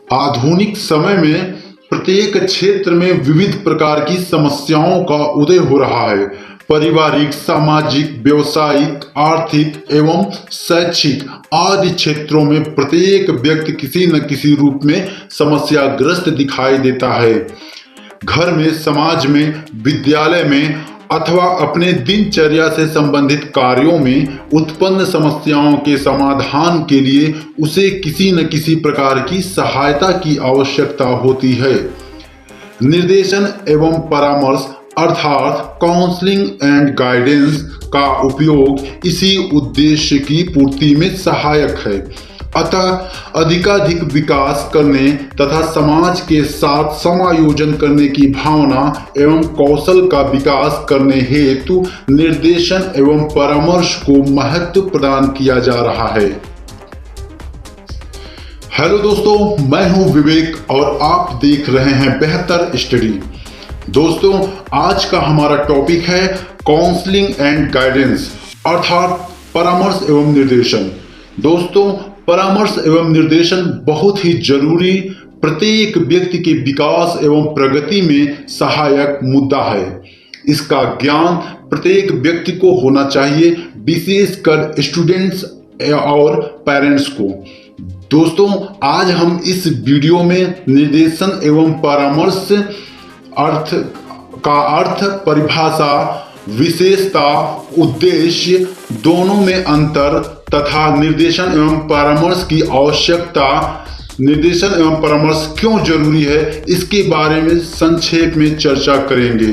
आधुनिक समय में प्रत्येक क्षेत्र में विविध प्रकार की समस्याओं का उदय हो रहा है। पारिवारिक, सामाजिक, व्यावसायिक, आर्थिक एवं शैक्षिक आदि क्षेत्रों में प्रत्येक व्यक्ति किसी न किसी रूप में समस्याग्रस्त दिखाई देता है। घर में, समाज में, विद्यालय में अथवा अपने दिनचर्या से संबंधित कार्यों में उत्पन्न समस्याओं के समाधान के लिए उसे किसी न किसी प्रकार की सहायता की आवश्यकता होती है। निर्देशन एवं परामर्श अर्थात काउंसलिंग एंड गाइडेंस का उपयोग इसी उद्देश्य की पूर्ति में सहायक है। अतः अधिकाधिक विकास करने तथा समाज के साथ समायोजन करने की भावना एवं कौशल का विकास करने हेतु निर्देशन एवं परामर्श को महत्व प्रदान किया जा रहा है। हेलो दोस्तों, मैं हूं विवेक और आप देख रहे हैं बेहतर स्टडी। दोस्तों, आज का हमारा टॉपिक है काउंसलिंग एंड गाइडेंस अर्थात परामर्श एवं निर्देशन। दोस्तों, परामर्श एवं निर्देशन बहुत ही जरूरी, प्रत्येक व्यक्ति के विकास एवं प्रगति में सहायक मुद्दा है। इसका ज्ञान प्रत्येक व्यक्ति को होना चाहिए, विशेषकर स्टूडेंट्स और पेरेंट्स को। दोस्तों, आज हम इस वीडियो में निर्देशन एवं परामर्श का अर्थ, परिभाषा, विशेषता, उद्देश्य, दोनों में अंतर तथा निर्देशन एवं परामर्श की आवश्यकता, निर्देशन एवं परामर्श क्यों जरूरी है, इसके बारे में संक्षेप में चर्चा करेंगे।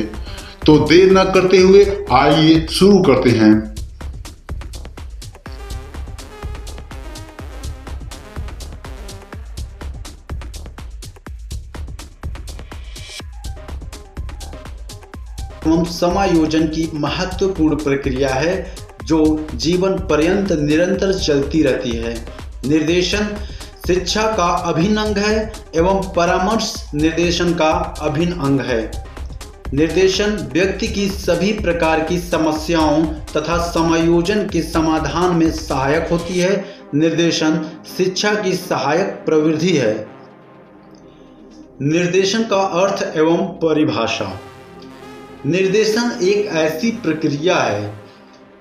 तो देर न करते हुए आइए शुरू करते हैं। एवं समायोजन की महत्वपूर्ण प्रक्रिया है जो जीवन पर्यंत निरंतर चलती रहती है। निर्देशन शिक्षा का अभिन्न अंग है एवं परामर्श निर्देशन का अभिन्न अंग है। निर्देशन व्यक्ति की सभी प्रकार की समस्याओं तथा समायोजन के समाधान में सहायक होती है। निर्देशन शिक्षा की सहायक प्रवृत्ति है। निर्देशन का अर्थ एवं परिभाषा। निर्देशन एक ऐसी प्रक्रिया है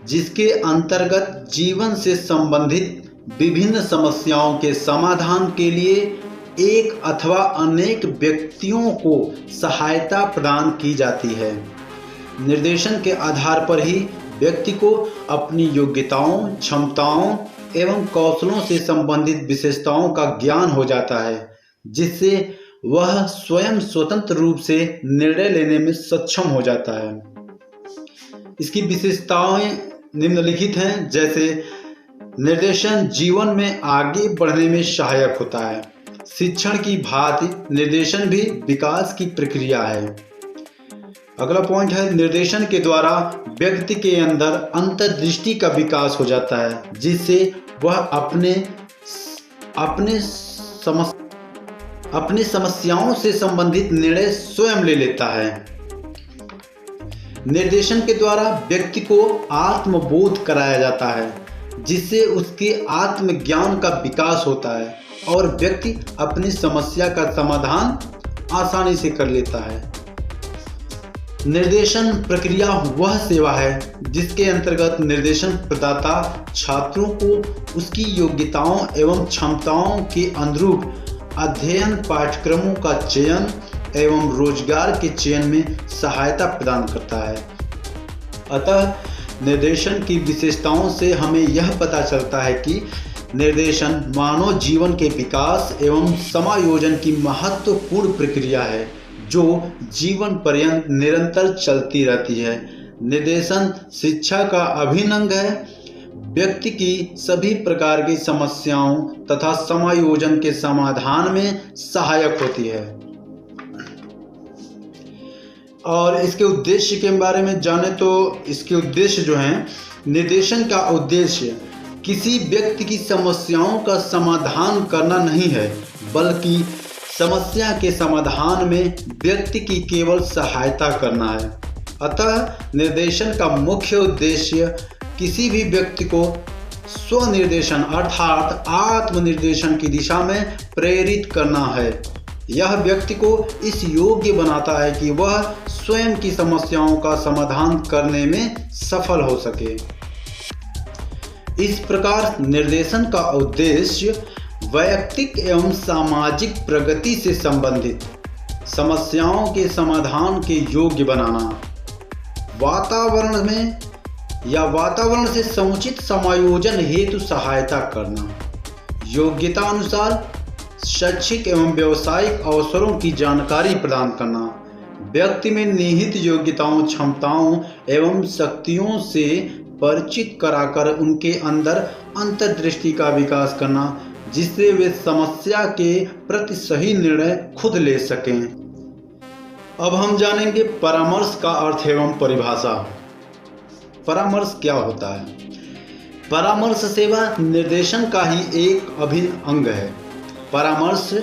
जिसके अंतर्गत जीवन से संबंधित विभिन्न समस्याओं के समाधान के लिए एक अथवा अनेक व्यक्तियों को सहायता प्रदान की जाती है। निर्देशन के आधार पर ही व्यक्ति को अपनी योग्यताओं, क्षमताओं एवं कौशलों से संबंधित विशेषताओं का ज्ञान हो जाता है, जिससे वह स्वयं स्वतंत्र रूप से निर्णय लेने में सक्षम हो जाता है। इसकी विशेषताएं निम्नलिखित हैं, जैसे निर्देशन जीवन में आगे बढ़ने में सहायक होता है। शिक्षण की भांति निर्देशन भी विकास की प्रक्रिया है। अगला पॉइंट है, निर्देशन के द्वारा व्यक्ति के अंदर अंतर्दृष्टि का विकास हो जाता है, जिससे वह अपनी समस्याओं से संबंधित निर्णय स्वयं ले लेता है। निर्देशन के द्वारा व्यक्ति को आत्मबोध कराया जाता है, जिससे उसके आत्मज्ञान का विकास होता है और व्यक्ति अपनी समस्या का समाधान आसानी से कर लेता है। निर्देशन प्रक्रिया वह सेवा है जिसके अंतर्गत निर्देशन प्रदाता छात्रों को उसकी योग्यताओं एवं क्षमताओं के अनुरूप अध्ययन, पाठ्यक्रमों का चयन एवं रोजगार के चयन में सहायता प्रदान करता है। अतः निर्देशन की विशेषताओं से हमें यह पता चलता है कि निर्देशन मानव जीवन के विकास एवं समायोजन की महत्वपूर्ण प्रक्रिया है जो जीवन पर्यंत निरंतर चलती रहती है। निर्देशन शिक्षा का अभिन्न अंग है। व्यक्ति की सभी प्रकार की समस्याओं तथा समायोजन के समाधान में सहायक होती है। और इसके उद्देश्य के बारे में जाने तो इसके उद्देश्य जो हैं, निर्देशन का उद्देश्य किसी व्यक्ति की समस्याओं का समाधान करना नहीं है, बल्कि समस्या के समाधान में व्यक्ति की केवल सहायता करना है। अतः निर्देशन का मुख्य उद्देश्य किसी भी व्यक्ति को स्वनिर्देशन अर्थात आत्मनिर्देशन की दिशा में प्रेरित करना है। यह व्यक्ति को इस योग्य बनाता है कि वह स्वयं की समस्याओं का समाधान करने में सफल हो सके। इस प्रकार निर्देशन का उद्देश्य वैयक्तिक एवं सामाजिक प्रगति से संबंधित समस्याओं के समाधान के योग्य बनाना, वातावरण से समुचित समायोजन हेतु सहायता करना, योग्यता अनुसार शैक्षिक एवं व्यावसायिक अवसरों की जानकारी प्रदान करना, व्यक्ति में निहित योग्यताओं, क्षमताओं एवं शक्तियों से परिचित कराकर उनके अंदर अंतर्दृष्टि का विकास करना, जिससे वे समस्या के प्रति सही निर्णय खुद ले सकें। अब हम जानेंगे परामर्श का अर्थ एवं परिभाषा। परामर्श क्या होता है? परामर्श सेवा निर्देशन का ही एक अभिन्न अंग है। परामर्श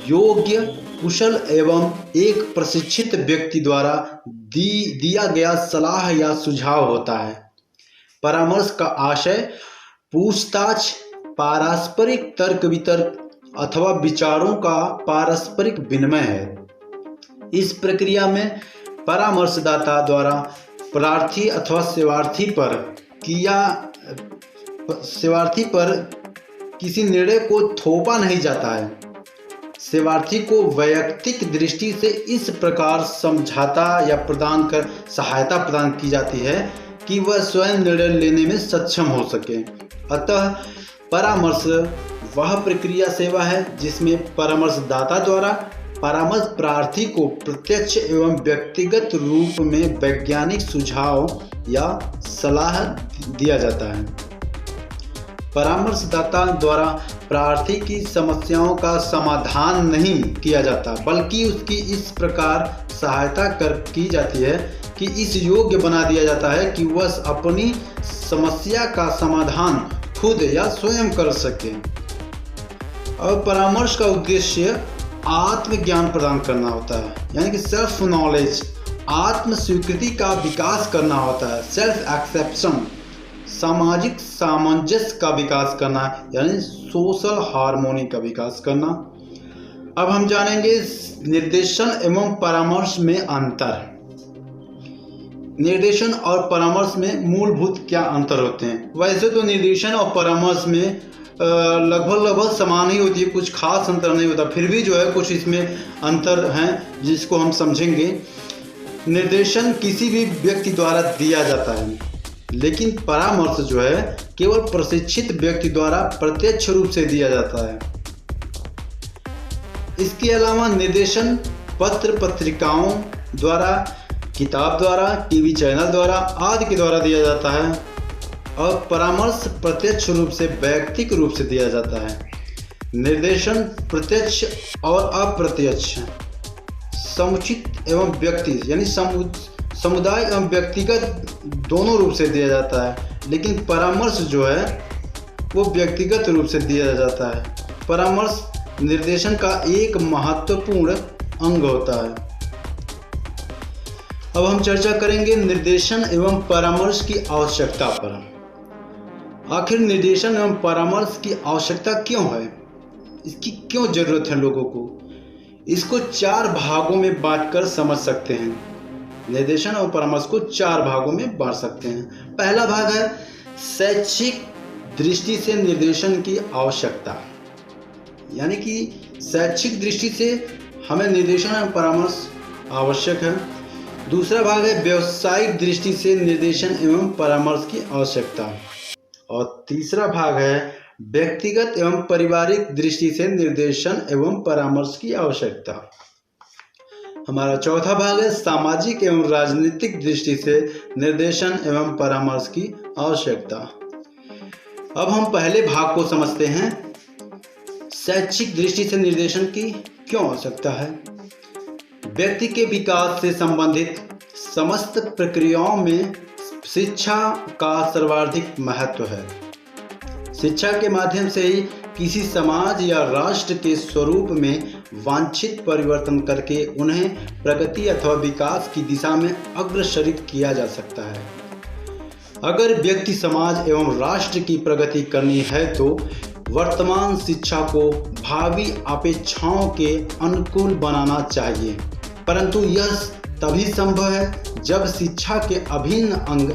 योग्य, कुशल एवं एक प्रशिक्षित व्यक्ति द्वारा दिया गया सलाह या सुझाव होता है। परामर्श का आशय पूछताछ, पारस्परिक तर्क वितर्क अथवा विचारों का पारस्परिक विनिमय है। इस प्रक्रिया में परामर्शदाता द्वारा प्रार्थी अथवा सेवार्थी पर किसी निर्णय को थोपा नहीं जाता है। सेवार्थी को वैयक्तिक दृष्टि से इस प्रकार समझाता या सहायता प्रदान की जाती है कि वह स्वयं निर्णय लेने में सक्षम हो सके। अतः परामर्श वह प्रक्रिया सेवा है जिसमें परामर्शदाता द्वारा परामर्श प्रार्थी को प्रत्यक्ष एवं व्यक्तिगत रूप में वैज्ञानिक सुझाव या सलाह दिया जाता है। परामर्शदाता द्वारा प्रार्थी की समस्याओं का समाधान नहीं किया जाता, बल्कि उसकी इस प्रकार सहायता की जाती है कि इस योग्य बना दिया जाता है कि वह अपनी समस्या का समाधान खुद या स्वयं कर सके। और परामर्श का उद्देश्य आत्मज्ञान प्रदान करना होता है, यानी कि सेल्फ नॉलेज, आत्म स्वीकृति का विकास करना होता है, सेल्फ एक्सेप्शन, सामाजिक सामंजस्य का विकास करना, यानी सोशल हार्मोनी का विकास करना। अब हम जानेंगे निर्देशन एवं परामर्श में अंतर। निर्देशन और परामर्श में मूलभूत क्या अंतर होते हैं? वैसे तो निर्देशन और परामर्श में लगभग समान ही होती है, कुछ खास अंतर नहीं होता, फिर भी जो है कुछ इसमें अंतर हैं जिसको हम समझेंगे। निर्देशन किसी भी व्यक्ति द्वारा दिया जाता है, लेकिन परामर्श जो है केवल प्रशिक्षित व्यक्ति द्वारा प्रत्यक्ष रूप से दिया जाता है। इसके अलावा निर्देशन पत्र पत्रिकाओं द्वारा, किताब द्वारा, टीवी चैनल द्वारा आदि के द्वारा दिया जाता है, और परामर्श प्रत्यक्ष रूप से वैयक्तिक रूप से दिया जाता है। निर्देशन प्रत्यक्ष और अप्रत्यक्ष, समुचित एवं व्यक्ति यानी समुदाय एवं व्यक्तिगत दोनों रूप से दिया जाता है, लेकिन परामर्श जो है वो व्यक्तिगत रूप से दिया जाता है। परामर्श निर्देशन का एक महत्वपूर्ण अंग होता है। अब हम चर्चा करेंगे निर्देशन एवं परामर्श की आवश्यकता पर। आखिर निर्देशन एवं परामर्श की आवश्यकता क्यों है? इसकी क्यों जरूरत है लोगों को? इसको 4 भागों में बांटकर समझ सकते हैं। निर्देशन और परामर्श को 4 भागों में बांट सकते हैं। पहला भाग है शैक्षिक दृष्टि से निर्देशन की आवश्यकता, यानी कि शैक्षिक दृष्टि से हमें निर्देशन और परामर्श आवश्यक है। दूसरा भाग है व्यावसायिक दृष्टि से निर्देशन एवं परामर्श की आवश्यकता, और तीसरा भाग है व्यक्तिगत एवं पारिवारिक दृष्टि से निर्देशन एवं परामर्श की आवश्यकता। हमारा चौथा भाग है सामाजिक एवं राजनीतिक दृष्टि से निर्देशन एवं परामर्श की आवश्यकता। अब हम पहले भाग को समझते हैं, शैक्षिक दृष्टि से निर्देशन की क्यों आवश्यकता है। व्यक्ति के विकास से संबंधित समस्त प्रक्रियाओं में शिक्षा का सर्वाधिक महत्व है। शिक्षा के माध्यम से ही किसी समाज या राष्ट्र के स्वरूप में वांछित परिवर्तन करके उन्हें प्रगति अथवा विकास की दिशा में अग्रसरित किया जा सकता है। अगर व्यक्ति, समाज एवं राष्ट्र की प्रगति करनी है तो वर्तमान शिक्षा को भावी अपेक्षाओं के अनुकूल बनाना चाहिए, परंतु यह तभी संभव है जब शिक्षा के अभिन्न अंग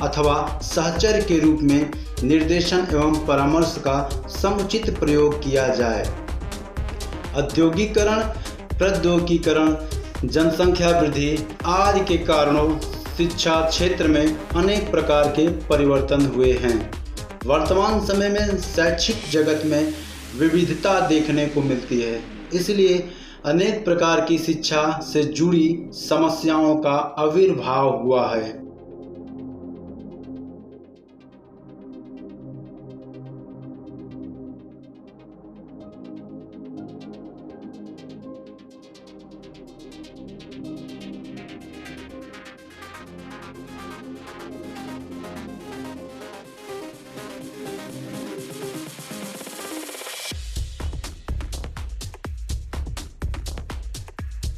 अथवा सहचर्य के रूप में निर्देशन एवं परामर्श का समुचित प्रयोग किया जाए। औद्योगिकरण, प्रौद्योगिकीकरण, जनसंख्या वृद्धि आदि के कारणों शिक्षा क्षेत्र में अनेक प्रकार के परिवर्तन हुए हैं। वर्तमान समय में शैक्षिक जगत में विविधता देखने को मिलती है, इसलिए अनेक प्रकार की शिक्षा से जुड़ी समस्याओं का आविर्भाव हुआ है।